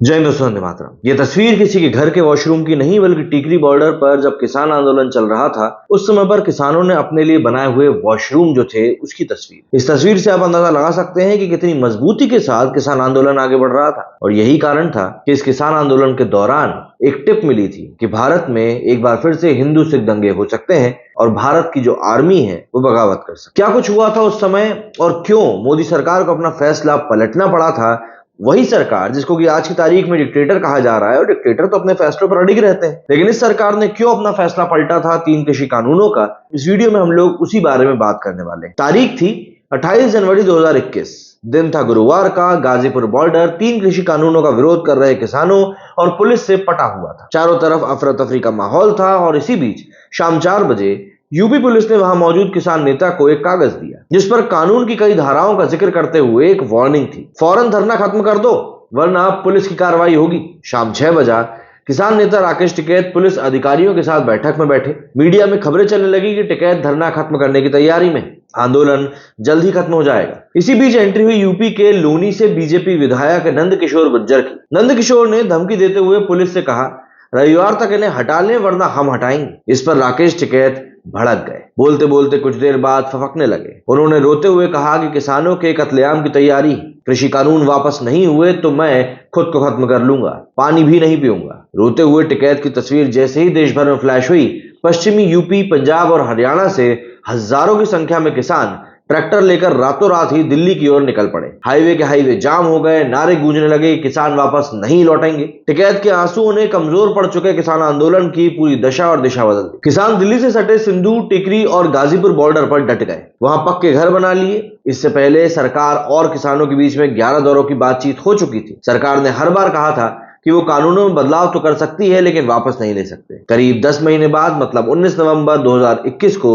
जय हिंद दोस्तों, वंदे मातरम। ये तस्वीर किसी के घर के वॉशरूम की नहीं बल्कि टिकरी बॉर्डर पर जब किसान आंदोलन चल रहा था उस समय पर किसानों ने अपने लिए बनाए हुए वॉशरूम जो थे उसकी तस्वीर। इस तस्वीर से आप अंदाजा लगा सकते हैं कि कितनी मजबूती के साथ किसान आंदोलन आगे बढ़ रहा था। और यही कारण था कि इस किसान आंदोलन के दौरान एक टिप मिली थी कि भारत में एक बार फिर से हिंदू सिख दंगे हो सकते हैं और भारत की जो आर्मी है वो बगावत कर सकती। क्या कुछ हुआ था उस समय और क्यों मोदी सरकार को अपना फैसला पलटना पड़ा था? वही सरकार जिसको कि आज की तारीख में डिक्टेटर कहा जा रहा है, और डिक्टेटर तो अपने फैसलों पर अडिग रहते हैं, लेकिन इस सरकार ने क्यों अपना फैसला पलटा था 3 कृषि कानूनों का, इस वीडियो में हम लोग उसी बारे में बात करने वाले हैं। तारीख थी 28 जनवरी 2021, दिन था गुरुवार का। गाजीपुर बॉर्डर 3 कृषि कानूनों का विरोध कर रहे किसानों और पुलिस से पटा हुआ था। चारों तरफ अफरा तफरी का माहौल था और इसी बीच शाम 4 बजे यूपी पुलिस ने वहां मौजूद किसान नेता को एक कागज दिया जिस पर कानून की कई धाराओं का जिक्र करते हुए एक वार्निंग थी। फौरन धरना खत्म कर दो वरना पुलिस की कार्रवाई होगी। शाम 6 बजा किसान नेता राकेश टिकैत पुलिस अधिकारियों के साथ बैठक में बैठे। मीडिया में खबरें चलने लगी कि टिकैत धरना खत्म करने की तैयारी में, आंदोलन जल्द ही खत्म हो जाएगा। इसी बीच एंट्री हुई यूपी के लोनी से बीजेपी विधायक नंदकिशोर गुर्जर की। नंदकिशोर ने धमकी देते हुए पुलिस से कहा, रविवार तक इन्हें हटा लें वरना हम हटाएंगे। इस पर राकेश टिकैत भड़क गए। बोलते बोलते कुछ देर बाद फफकने लगे। उन्होंने रोते हुए कहा कि किसानों के कत्लेआम की तैयारी, कृषि कानून वापस नहीं हुए तो मैं खुद को खत्म कर लूंगा, पानी भी नहीं पीऊंगा। रोते हुए टिकैत की तस्वीर जैसे ही देश भर में फ्लैश हुई, पश्चिमी यूपी, पंजाब और हरियाणा से हजारों की संख्या में किसान ट्रैक्टर लेकर रातों रात ही दिल्ली की ओर निकल पड़े। हाईवे के हाईवे जाम हो गए, नारे गूंजने लगे, किसान वापस नहीं लौटेंगे। टिकैत के आंसुओं ने कमजोर पड़ चुके किसान आंदोलन की पूरी दशा और दिशा बदल दी। किसान दिल्ली से सटे सिंधु, टिकरी और गाजीपुर बॉर्डर पर डट गए, वहां पक्के घर बना लिए। इससे पहले सरकार और किसानों के बीच में 11 दौरों की बातचीत हो चुकी थी। सरकार ने हर बार कहा था कि वो कानूनों में बदलाव तो कर सकती है लेकिन वापस नहीं ले सकते। करीब 10 महीने बाद मतलब 19 नवंबर 2021 को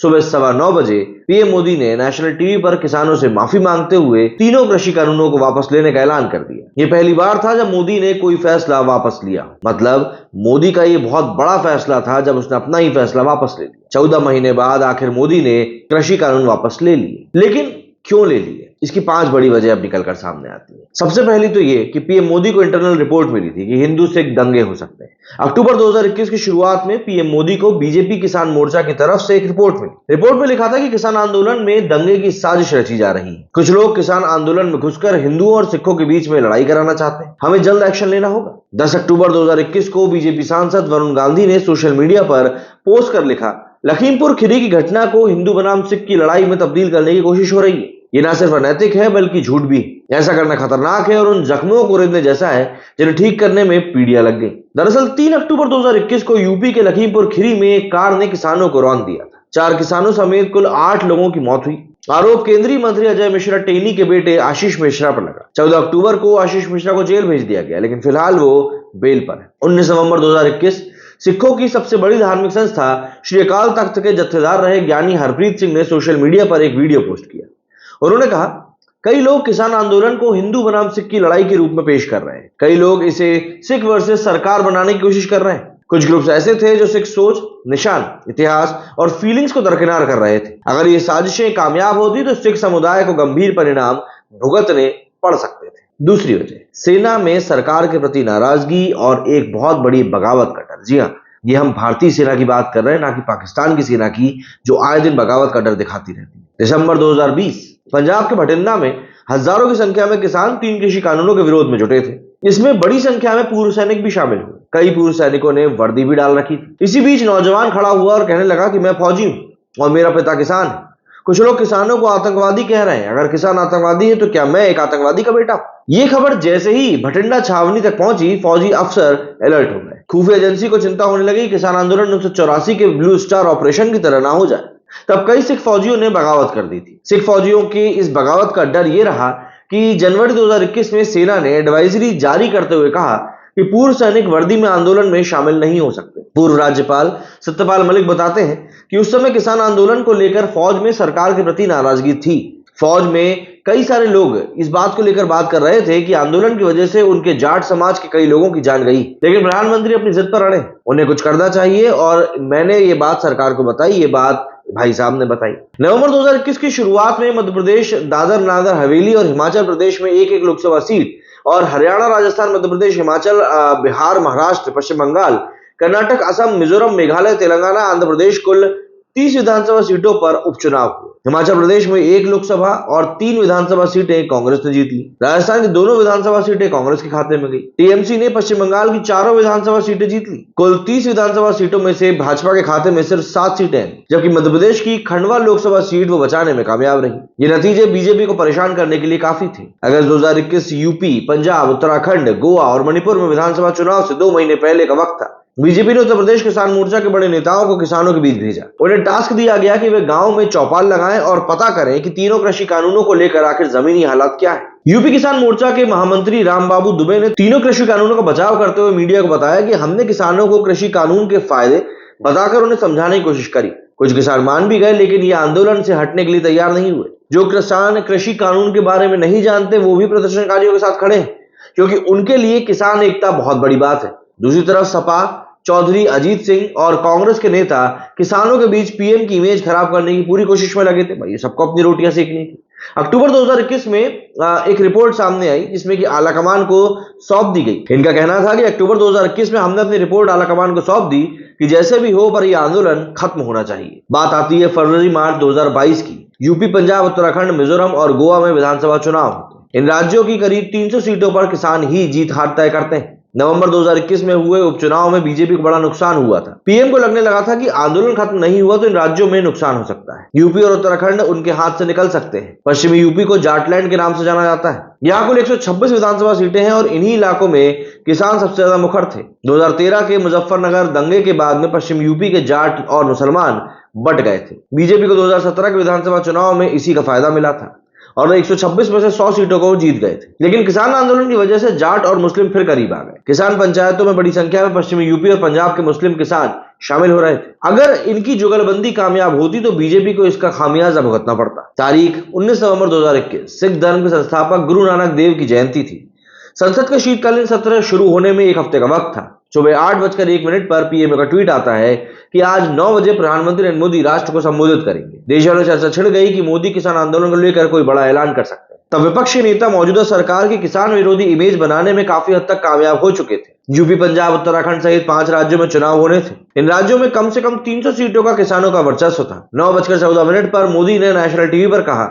सुबह 9:15 बजे पीएम मोदी ने नेशनल टीवी पर किसानों से माफी मांगते हुए तीनों कृषि कानूनों को वापस लेने का ऐलान कर दिया। ये पहली बार था जब मोदी ने कोई फैसला वापस लिया। मतलब मोदी का ये बहुत बड़ा फैसला था जब उसने अपना ही फैसला वापस ले लिया। 14 महीने बाद आखिर मोदी ने कृषि कानून वापस ले लिए। लेकिन क्यों ले लिए, इसकी 5 बड़ी वजह अब निकलकर सामने आती है। सबसे पहली तो ये कि पीएम मोदी को इंटरनल रिपोर्ट मिली थी कि हिंदू सिख दंगे हो सकते हैं। अक्टूबर 2021 की शुरुआत में पीएम मोदी को बीजेपी किसान मोर्चा की तरफ से एक रिपोर्ट मिली। रिपोर्ट में लिखा था कि किसान आंदोलन में दंगे की साजिश रची जा रही है। कुछ लोग किसान आंदोलन में घुसकर हिंदुओं और सिखों के बीच में लड़ाई कराना चाहते हैं, हमें जल्द एक्शन लेना होगा। 10 अक्टूबर 2021 को बीजेपी सांसद वरुण गांधी ने सोशल मीडिया पर पोस्ट कर लिखा, लखीमपुर खीरी की घटना को हिंदू बनाम सिख की लड़ाई में तब्दील करने की कोशिश हो रही है। ये ना सिर्फ अनैतिक है बल्कि झूठ भी। ऐसा करना खतरनाक है और उन जख्मों को रेंदने जैसा है जिन्हें ठीक करने में पीढ़ियां लग गई। दरअसल 3 अक्टूबर 2021 को यूपी के लखीमपुर खीरी में एक कार ने किसानों को रौंद दिया था। 4 किसानों समेत कुल 8 लोगों की मौत हुई। आरोप केंद्रीय मंत्री अजय मिश्रा टेनी के बेटे आशीष मिश्रा पर लगा। 14 अक्टूबर को आशीष मिश्रा को जेल भेज दिया गया, लेकिन फिलहाल वो बेल पर है। 19 नवंबर 2021 सिखों की सबसे बड़ी धार्मिक संस्था श्री अकाल तख्त के जत्थेदार रहे ज्ञानी हरप्रीत सिंह ने सोशल मीडिया पर एक वीडियो पोस्ट किया। उन्होंने कहा, कई लोग किसान आंदोलन को हिंदू बनाम सिख की लड़ाई के रूप में पेश कर रहे हैं। कई लोग इसे सिख वर्सेस सरकार बनाने की कोशिश कर रहे हैं। कुछ ग्रुप्स ऐसे थे जो सिख सोच, निशान, इतिहास और फीलिंग्स को दरकिनार कर रहे थे। अगर ये साजिशें कामयाब होती तो सिख समुदाय को गंभीर परिणाम भुगतने पड़ सकते थे। दूसरी वजह, सेना में सरकार के प्रति नाराजगी और एक बहुत बड़ी बगावत का डर। जी हाँ, ये हम भारतीय सेना की बात कर रहे हैं, ना कि पाकिस्तान की सेना की, जो आए दिन बगावत का डर दिखाती रहती है। दिसंबर 2020 पंजाब के भटिंडा में हजारों की संख्या में किसान 3 कृषि कानूनों के विरोध में जुटे थे। इसमें बड़ी संख्या में पूर्व सैनिक भी शामिल हुए। कई पूर्व सैनिकों ने वर्दी भी डाल रखी थी। इसी बीच नौजवान खड़ा हुआ और कहने लगा कि मैं फौजी हूं और मेरा पिता किसान है। कुछ लोग किसानों को आतंकवादी कह रहे हैं। अगर किसान आतंकवादी है तो क्या मैं एक आतंकवादी का बेटा? ये खबर जैसे ही भटिंडा छावनी तक पहुंची, फौजी अफसर अलर्ट हो गए। खुफिया एजेंसी को चिंता होने लगी किसान आंदोलन 1984 के ब्लू स्टार ऑपरेशन की तरह ना हो जाए। तब कई सिख फौजियों ने बगावत कर दी थी। सिख फौजियों की इस बगावत का डर यह रहा कि जनवरी 2021 में सेना ने एडवाइजरी जारी करते हुए कहा कि पूर्व सैनिक वर्दी में आंदोलन में शामिल नहीं हो सकते। पूर्व राज्यपाल सत्यपाल मलिक बताते हैं कि उस समय किसान आंदोलन को लेकर फौज में सरकार के प्रति नाराजगी थी। फौज में कई सारे लोग इस बात को लेकर बात कर रहे थे कि आंदोलन की वजह से उनके जाट समाज के कई लोगों की जान गई, लेकिन प्रधानमंत्री अपनी जिद पर अड़े, उन्हें कुछ करना चाहिए और मैंने ये बात सरकार को बताई। ये बात भाई साहब ने बताई। नवंबर 2021 की शुरुआत में मध्य प्रदेश, दादर नागर हवेली और हिमाचल प्रदेश में एक एक लोकसभा सीट और हरियाणा, राजस्थान, मध्य प्रदेश, हिमाचल, बिहार, महाराष्ट्र, पश्चिम बंगाल, कर्नाटक, असम, मिजोरम, मेघालय, तेलंगाना, आंध्र प्रदेश कुल 30 विधानसभा सीटों पर उपचुनाव हुए। हिमाचल प्रदेश में 1 लोकसभा और 3 विधानसभा सीटें कांग्रेस ने जीत ली। राजस्थान की दोनों विधानसभा सीटें कांग्रेस के खाते में गई। टीएमसी ने पश्चिम बंगाल की 4 विधानसभा सीटें जीत ली। कुल 30 विधानसभा सीटों में से भाजपा के खाते में सिर्फ 7 सीटें हैं, जबकि मध्य प्रदेश की खंडवा लोकसभा सीट वो बचाने में कामयाब रही। ये नतीजे बीजेपी को परेशान करने के लिए काफी थे। अगस्त 2021 यूपी, पंजाब, उत्तराखंड, गोवा और मणिपुर में विधानसभा चुनाव से 2 महीने पहले का वक्त था। बीजेपी ने उत्तर प्रदेश किसान मोर्चा के बड़े नेताओं को किसानों के बीच भेजा। उन्हें टास्क दिया गया कि वे गांव में चौपाल लगाएं और पता करें कि तीनों कृषि कानूनों को लेकर आखिर जमीनी हालात क्या है। यूपी किसान मोर्चा के महामंत्री रामबाबू दुबे ने तीनों कृषि कानूनों का बचाव करते हुए मीडिया को बताया कि हमने किसानों को कृषि कानून के फायदे बताकर उन्हें समझाने की कोशिश करी। कुछ किसान मान भी गए, लेकिन ये आंदोलन से हटने के लिए तैयार नहीं हुए। जो किसान कृषि कानून के बारे में नहीं जानते वो भी प्रदर्शनकारियों के साथ खड़े हैं, क्योंकि उनके लिए किसान एकता बहुत बड़ी बात है। दूसरी तरफ सपा, चौधरी अजीत सिंह और कांग्रेस के नेता किसानों के बीच पीएम की इमेज खराब करने की पूरी कोशिश में लगे थे। भाई सबको अपनी रोटियां सेकनी थी। अक्टूबर 2021 में एक रिपोर्ट सामने आई जिसमें कि आलाकमान को सौंप दी गई। इनका कहना था कि अक्टूबर 2021 में हमने अपनी रिपोर्ट आलाकमान को सौंप दी कि जैसे भी हो पर यह आंदोलन खत्म होना चाहिए। बात आती है फरवरी-मार्च 2022 की। यूपी, पंजाब, उत्तराखंड, मिजोरम और गोवा में विधानसभा चुनाव होते हैं। इन राज्यों की करीब 300 सीटों पर किसान ही जीत हार तय करते हैं। नवंबर 2021 में हुए उपचुनाव में बीजेपी को बड़ा नुकसान हुआ था। पीएम को लगने लगा था कि आंदोलन खत्म नहीं हुआ तो इन राज्यों में नुकसान हो सकता है। यूपी और उत्तराखंड उनके हाथ से निकल सकते हैं। पश्चिमी यूपी को जाटलैंड के नाम से जाना जाता है। यहाँ कुल 126 विधानसभा सीटें हैं और इन्हीं इलाकों में किसान सबसे ज्यादा मुखर थे। 2013 के मुजफ्फरनगर दंगे के बाद में पश्चिम यूपी के जाट और मुसलमान बट गए थे। बीजेपी को 2017 के विधानसभा चुनाव में इसी का फायदा मिला था और 126 में से 100 सीटों को जीत गए थे। लेकिन किसान आंदोलन की वजह से जाट और मुस्लिम फिर करीब आ गए। किसान पंचायतों में बड़ी संख्या में पश्चिमी यूपी और पंजाब के मुस्लिम किसान शामिल हो रहे थे। अगर इनकी जुगलबंदी कामयाब होती तो बीजेपी को इसका खामियाजा भुगतना पड़ता। तारीख 19 नवंबर 2021 सिख धर्म के संस्थापक गुरु नानक देव की जयंती थी। संसद का शीतकालीन सत्र शुरू होने में 1 हफ्ते का वक्त था। सुबह 8:01 पर पीएम का ट्वीट आता है कि आज 9 बजे प्रधानमंत्री नरेंद्र मोदी राष्ट्र को संबोधित करेंगे। देश भर में चर्चा छिड़ गई कि मोदी किसान आंदोलन को लेकर कोई बड़ा ऐलान कर सकते हैं। तब विपक्षी नेता मौजूदा सरकार की किसान विरोधी इमेज बनाने में काफी हद तक कामयाब हो चुके थे। यूपी, पंजाब, उत्तराखंड सहित 5 राज्यों में चुनाव होने थे। इन राज्यों में कम से कम 300 सीटों का किसानों का वर्चस्व था। 9:14 पर मोदी ने नेशनल टीवी पर कहा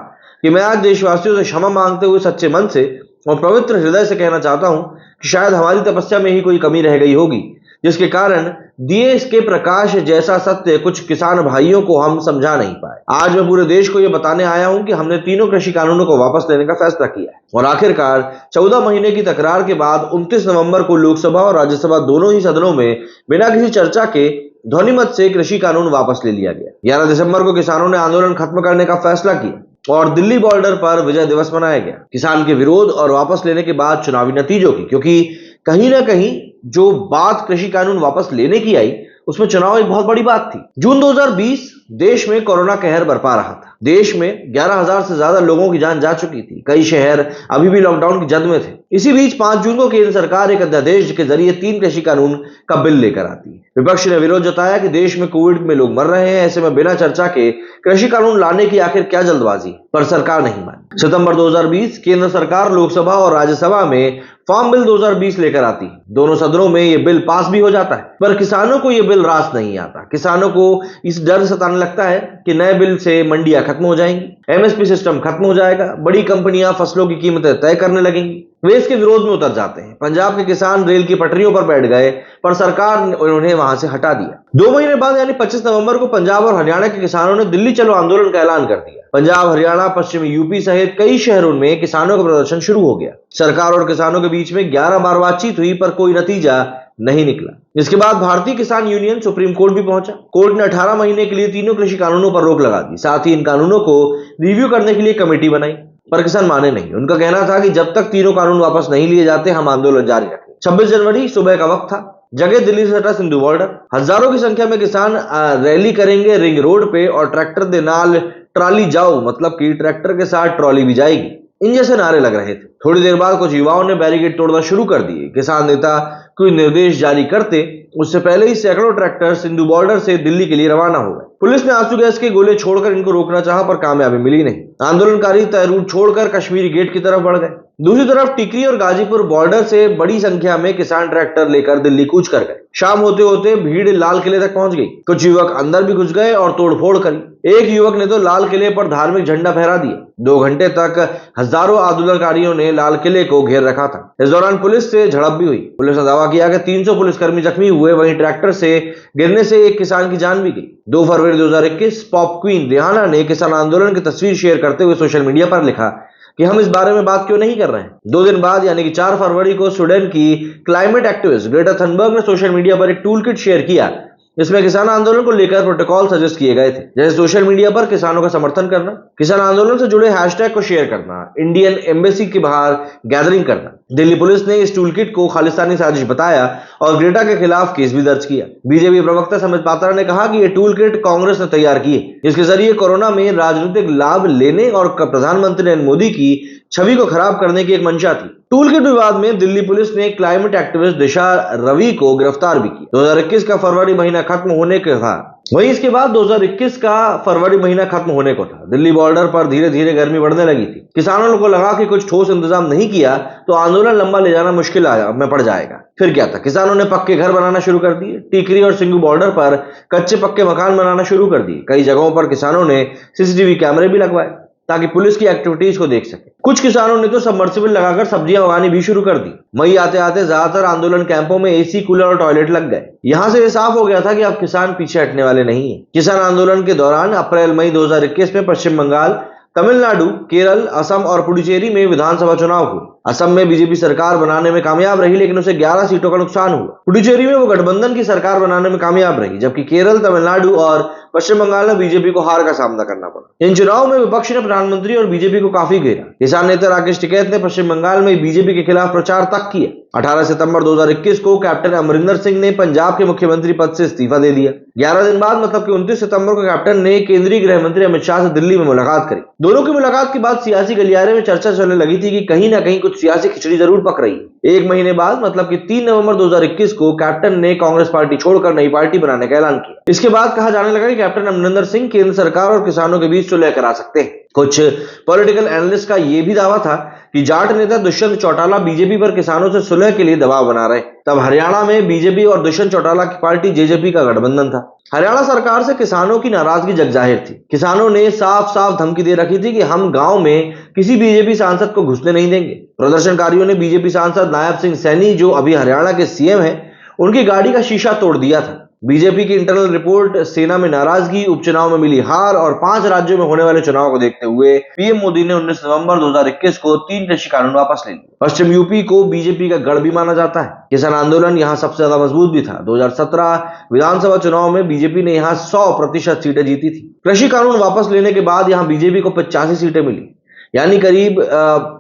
कि मैं आज देशवासियों से क्षमा मांगते हुए सच्चे मन से और पवित्र हृदय से कहना चाहता हूं कि शायद हमारी तपस्या में ही कोई कमी रह गई होगी, जिसके कारण दिए इसके प्रकाश जैसा सत्य कुछ किसान भाइयों को हम समझा नहीं पाए। आज मैं पूरे देश को यह बताने आया हूं कि हमने तीनों कृषि कानूनों को वापस लेने का फैसला किया है और आखिरकार 14 महीने की तकरार के बाद 29 नवंबर को लोकसभा और राज्यसभा दोनों ही सदनों में बिना किसी चर्चा के ध्वनिमत से कृषि कानून वापस ले लिया गया। 11 दिसंबर को किसानों ने आंदोलन खत्म करने का फैसला किया और दिल्ली बॉर्डर पर विजय दिवस मनाया गया। किसान के विरोध और वापस लेने के बाद चुनावी नतीजों की, क्योंकि कहीं ना कहीं जो बात कृषि कानून वापस लेने की आई उसमें चुनाव एक बहुत बड़ी बात थी। जून 2020 देश में कोरोना कहर बरपा रहा था। देश में 11,000 से ज्यादा लोगों की जान जा चुकी थी। कई शहर अभी भी लॉकडाउन की जद में थे। इसी बीच 5 जून को केंद्र सरकार एक अध्यादेश के जरिए 3 कृषि कानून का बिल लेकर आती है। विपक्ष ने विरोध जताया कि देश में कोविड में लोग मर रहे हैं, ऐसे में बिना चर्चा के कृषि कानून लाने की आखिर क्या जल्दबाजी, पर सरकार नहीं मानी। सितंबर 2020 केंद्र सरकार लोकसभा और राज्यसभा में फार्म बिल 2020 लेकर आती है। दोनों सदनों में यह बिल पास भी हो जाता है, पर किसानों को यह बिल रास नहीं आता। किसानों को इस डर सताने लगता है कि नए बिल से मंडियां खत्म हो जाएंगी, एमएसपी सिस्टम खत्म हो जाएगा, बड़ी कंपनियां फसलों की कीमतें तय करने लगेंगी। वे इसके विरोध में उतर जाते हैं। पंजाब के किसान रेल की पटरियों पर बैठ गए, पर सरकार ने उन्हें वहां से हटा दिया। 2 महीने बाद यानी 25 नवंबर को पंजाब और हरियाणा के किसानों ने दिल्ली चलो आंदोलन का ऐलान कर दिया। पंजाब, हरियाणा, पश्चिमी यूपी सहित कई शहरों में किसानों का प्रदर्शन शुरू हो गया। सरकार और किसानों के बीच में 11 बार बातचीत हुई, पर कोई नतीजा नहीं निकला। इसके बाद भारतीय किसान यूनियन सुप्रीम कोर्ट भी पहुंचा। कोर्ट ने 18 महीने के लिए तीनों कृषि कानूनों पर रोक लगा दी। साथ ही इन कानूनों को रिव्यू करने के लिए कमेटी बनाई, पर किसान माने नहीं। उनका कहना था कि जब तक तीनों कानून वापस नहीं लिए जाते हम आंदोलन जारी रखेंगे। 26 जनवरी सुबह का वक्त था। जगह दिल्ली से सटा सिंधु बॉर्डर। हजारों की संख्या में किसान रैली करेंगे रिंग रोड पे और ट्रैक्टर दे नाल ट्रॉली जाओ, मतलब कि ट्रैक्टर के साथ ट्रॉली भी जाएगी, इन जैसे नारे लग रहे थे। थोड़ी देर बाद कुछ युवाओं ने बैरिकेड तोड़ना शुरू कर दिए। किसान नेता कोई निर्देश जारी करते उससे पहले ही सैकड़ों ट्रैक्टर सिंधु बॉर्डर से दिल्ली के लिए रवाना हो गए। पुलिस ने आंसू गैस के गोले छोड़कर इनको रोकना चाहा, पर कामयाबी मिली नहीं। आंदोलनकारी तय रूट छोड़कर कश्मीरी गेट की तरफ बढ़ गए। दूसरी तरफ टिकरी और गाजीपुर बॉर्डर से बड़ी संख्या में किसान ट्रैक्टर लेकर दिल्ली कूच कर गए। शाम होते होते भीड़ लाल किले तक पहुंच गई। कुछ युवक अंदर भी घुस गए और तोड़फोड़ करी। एक युवक ने तो लाल किले पर धार्मिक झंडा फहरा दिया। 2 घंटे तक हजारों आंदोलनकारियों ने लाल किले को घेर रखा था। इस दौरान पुलिस से झड़प भी हुई। पुलिस ने दावा किया कि 300 पुलिसकर्मी जख्मी हुए। वहीं ट्रैक्टर से गिरने से एक किसान की जान भी गई। 2 फरवरी 2021 पॉप क्वीन रिहाना ने किसान आंदोलन की तस्वीर शेयर करते हुए सोशल मीडिया पर लिखा कि हम इस बारे में बात क्यों नहीं कर रहे हैं। 2 दिन बाद यानी कि 4 फरवरी को स्वीडन की क्लाइमेट एक्टिविस्ट ग्रेटा थनबर्ग ने सोशल मीडिया पर एक टूल किट शेयर किया। इसमें किसान आंदोलन को लेकर प्रोटोकॉल सजेस्ट किए गए थे, जैसे सोशल मीडिया पर किसानों का समर्थन करना, किसान आंदोलन से जुड़े हैशटैग को शेयर करना, इंडियन एम्बेसी के बाहर गैदरिंग करना। दिल्ली पुलिस ने इस टूल किट को खालिस्तानी साजिश बताया और ग्रेटा के खिलाफ केस भी दर्ज किया। बीजेपी प्रवक्ता समित पात्रा ने कहा कि यह टूल किट कांग्रेस ने तैयार की है। इसके जरिए कोरोना में राजनीतिक लाभ लेने और प्रधानमंत्री नरेंद्र मोदी की छवि को खराब करने की एक मंशा थी। टूल किट विवाद में दिल्ली पुलिस ने क्लाइमेट एक्टिविस्ट दिशा रवि को गिरफ्तार भी किया। 2021 का फरवरी महीना खत्म होने के था। वहीं इसके बाद 2021 का फरवरी महीना खत्म होने को था। दिल्ली बॉर्डर पर धीरे धीरे गर्मी बढ़ने लगी थी। किसानों को लगा कि कुछ ठोस इंतजाम नहीं किया तो आंदोलन लंबा ले जाना मुश्किल में पड़ जाएगा। फिर क्या था, किसानों ने पक्के घर बनाना शुरू कर दिए। टीकरी और सिंगू बॉर्डर पर कच्चे पक्के मकान बनाना शुरू कर दिए। कई जगहों पर किसानों ने सीसीटीवी कैमरे भी लगवाए ताकि पुलिस की एक्टिविटीज को देख सके। कुछ किसानों ने तो सबमर्सिबल लगाकर सब्जियां उगानी भी शुरू कर दी। मई आते आते ज्यादातर आंदोलन कैंपों में एसी, कूलर और टॉयलेट लग गए। यहां से यह साफ हो गया था कि अब किसान पीछे हटने वाले नहीं है। किसान आंदोलन के दौरान अप्रैल मई 2021 में पश्चिम बंगाल, तमिलनाडु, केरल, असम और पुडुचेरी में विधानसभा चुनाव हुए। असम में बीजेपी सरकार बनाने में कामयाब रही, लेकिन उसे 11 सीटों का नुकसान हुआ। पुडुचेरी में वो गठबंधन की सरकार बनाने में कामयाब रही, जबकि केरल, तमिलनाडु और पश्चिम बंगाल में बीजेपी को हार का सामना करना पड़ा। इन चुनावों में विपक्ष ने प्रधानमंत्री और बीजेपी को काफी घेरा। किसान नेता राकेश टिकैत ने पश्चिम बंगाल में बीजेपी के खिलाफ प्रचार तक किया। 18 सितंबर 2021 को कैप्टन अमरिंदर सिंह ने पंजाब के मुख्यमंत्री पद से इस्तीफा दे दिया। 11 दिन बाद मतलब कि 29 सितंबर को कैप्टन ने केंद्रीय गृह मंत्री अमित शाह से दिल्ली में मुलाकात करी। दोनों की मुलाकात के बाद सियासी गलियारे में चर्चा चलने लगी थी कि कहीं ना कहीं कुछ सियासी खिचड़ी जरूर पक रही है। 1 महीने बाद मतलब कि 3 नवंबर 2021 को कैप्टन ने कांग्रेस पार्टी छोड़कर नई पार्टी बनाने का ऐलान किया। इसके बाद कहा जाने लगा कि कैप्टन अमरिंदर सिंह केंद्र सरकार और किसानों के बीच सुलह करा सकते हैं। कुछ पॉलिटिकल एनालिस्ट का यह भी दावा था कि जाट नेता दुष्यंत चौटाला बीजेपी पर किसानों से सुलह के लिए दबाव बना रहे। तब हरियाणा में बीजेपी और दुष्यंत चौटाला की पार्टी जेजेपी का गठबंधन था। हरियाणा सरकार से किसानों की नाराजगी जगजाहिर थी। किसानों ने साफ साफ धमकी दे रखी थी कि हम गांव में किसी बीजेपी सांसद को घुसने नहीं देंगे। प्रदर्शनकारियों ने बीजेपी सांसद नायब सिंह सैनी, जो अभी हरियाणा के सीएम हैं, उनकी गाड़ी का शीशा तोड़ दिया था। बीजेपी की इंटरनल रिपोर्ट, सेना में नाराजगी, उपचुनाव में मिली हार और 5 राज्यों में होने वाले चुनाव को देखते हुए पीएम मोदी ने 19 नवंबर 2021 को 3 कृषि कानून वापस ले लिए। पश्चिम यूपी को बीजेपी का गढ़ भी माना जाता है। किसान आंदोलन यहाँ सबसे ज्यादा मजबूत भी था। 2017 विधानसभा चुनाव में बीजेपी ने यहाँ 100% सीटें जीती थी। कृषि कानून वापस लेने के बाद यहाँ बीजेपी को 85 सीटें मिली, यानी करीब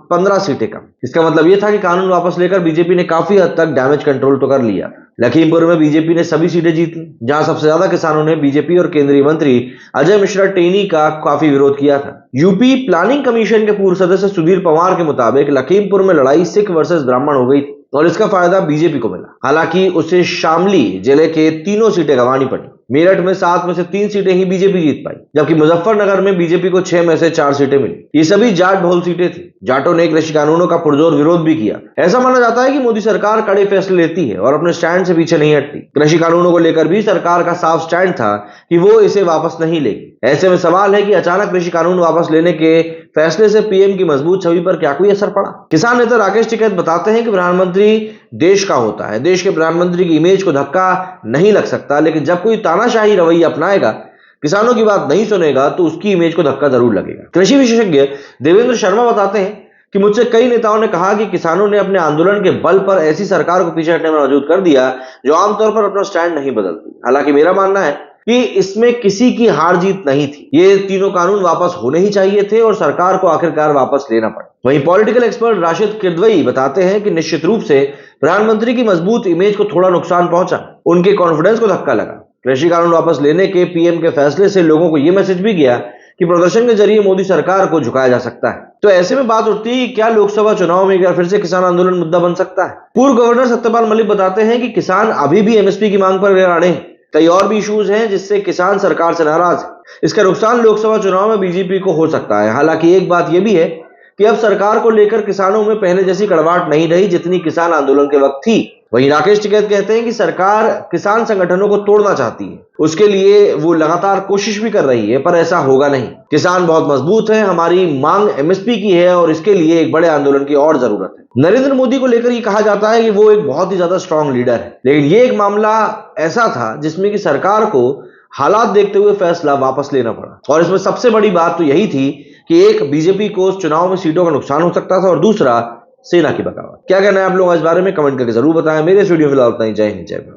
15 सीटें कम। इसका मतलब यह था कि कानून वापस लेकर बीजेपी ने काफी हद तक डैमेज कंट्रोल तो कर लिया। लखीमपुर में बीजेपी ने सभी सीटें जीती, जहां सबसे ज्यादा किसानों ने बीजेपी और केंद्रीय मंत्री अजय मिश्रा टेनी का काफी विरोध किया था। यूपी प्लानिंग कमीशन के पूर्व सदस्य सुधीर पवार के मुताबिक लखीमपुर में लड़ाई सिख वर्सेस ब्राह्मण हो गई थी और इसका फायदा बीजेपी को मिला। हालांकि उसे शामली जिले के 3 सीटें गंवानी पड़ी। मेरठ में 7 में से 3 सीटें ही बीजेपी जीत पाई, जबकि मुजफ्फरनगर में बीजेपी को 6 में से 4 सीटें मिली। ये सभी जाट बहुल सीटें थी। जाटों ने कृषि कानूनों का पुरजोर विरोध भी किया। ऐसा माना जाता है कि मोदी सरकार कड़े फैसले लेती है और अपने स्टैंड से पीछे नहीं हटती। कृषि कानूनों को लेकर भी सरकार का साफ स्टैंड था कि वो इसे वापस नहीं लेगी। ऐसे में सवाल है कि अचानक कृषि कानून वापस लेने के फैसले से पीएम की मजबूत छवि पर क्या कोई असर पड़ा। किसान नेता राकेश टिकैत बताते हैं कि प्रधानमंत्री देश का होता है, देश के प्रधानमंत्री की इमेज को धक्का नहीं लग सकता, लेकिन जब कोई तानाशाही रवैया अपनाएगा, किसानों की बात नहीं सुनेगा, तो उसकी इमेज को धक्का जरूर लगेगा। कृषि विशेषज्ञ देवेंद्र शर्मा बताते हैं कि मुझसे कई नेताओं ने कहा कि किसानों ने अपने आंदोलन के बल पर ऐसी सरकार को पीछे हटने में मजबूर कर दिया जो आमतौर पर अपना स्टैंड नहीं बदलती। हालांकि मेरा मानना है कि इसमें किसी की हार जीत नहीं थी। ये तीनों कानून वापस होने ही चाहिए थे और सरकार को आखिरकार वापस लेना पड़ा। वहीं पॉलिटिकल एक्सपर्ट राशिद किदवई बताते हैं कि निश्चित रूप से प्रधानमंत्री की मजबूत इमेज को थोड़ा नुकसान पहुंचा, उनके कॉन्फिडेंस को धक्का लगा। कृषि कानून वापस लेने के पीएम के फैसले से लोगों को यह मैसेज भी गया कि प्रदर्शन के जरिए मोदी सरकार को झुकाया जा सकता है। तो ऐसे में बात उठती है कि क्या लोकसभा चुनाव में एक बार फिर से किसान आंदोलन मुद्दा बन सकता है। पूर्व गवर्नर सत्यपाल मलिक बताते हैं कि किसान अभी भी एमएसपी की मांग पर अड़े हैं। कई और भी इश्यूज हैं जिससे किसान सरकार से नाराज है। इसका नुकसान लोकसभा चुनाव में बीजेपी को हो सकता है। हालांकि एक बात यह भी है कि अब सरकार को लेकर किसानों में पहले जैसी कड़वाहट नहीं रही जितनी किसान आंदोलन के वक्त थी। वहीं राकेश टिकैत कहते हैं कि सरकार किसान संगठनों को तोड़ना चाहती है, उसके लिए वो लगातार कोशिश भी कर रही है, पर ऐसा होगा नहीं। किसान बहुत मजबूत है, हमारी मांग एमएसपी की है और इसके लिए एक बड़े आंदोलन की और जरूरत है। नरेंद्र मोदी को लेकर ये कहा जाता है कि वो एक बहुत ही ज्यादा स्ट्रांग लीडर है, लेकिन ये एक मामला ऐसा था जिसमें कि सरकार को हालात देखते हुए फैसला वापस लेना पड़ा। और इसमें सबसे बड़ी बात तो यही थी कि एक, बीजेपी को उस चुनाव में सीटों का नुकसान हो सकता था, और दूसरा, सेना की बगावत। क्या कहना है आप लोग इस बारे में? कमेंट करके जरूर बताएं। मेरे इस वीडियो में फिलहाल उतना ही। जय हिंद, जय भारत।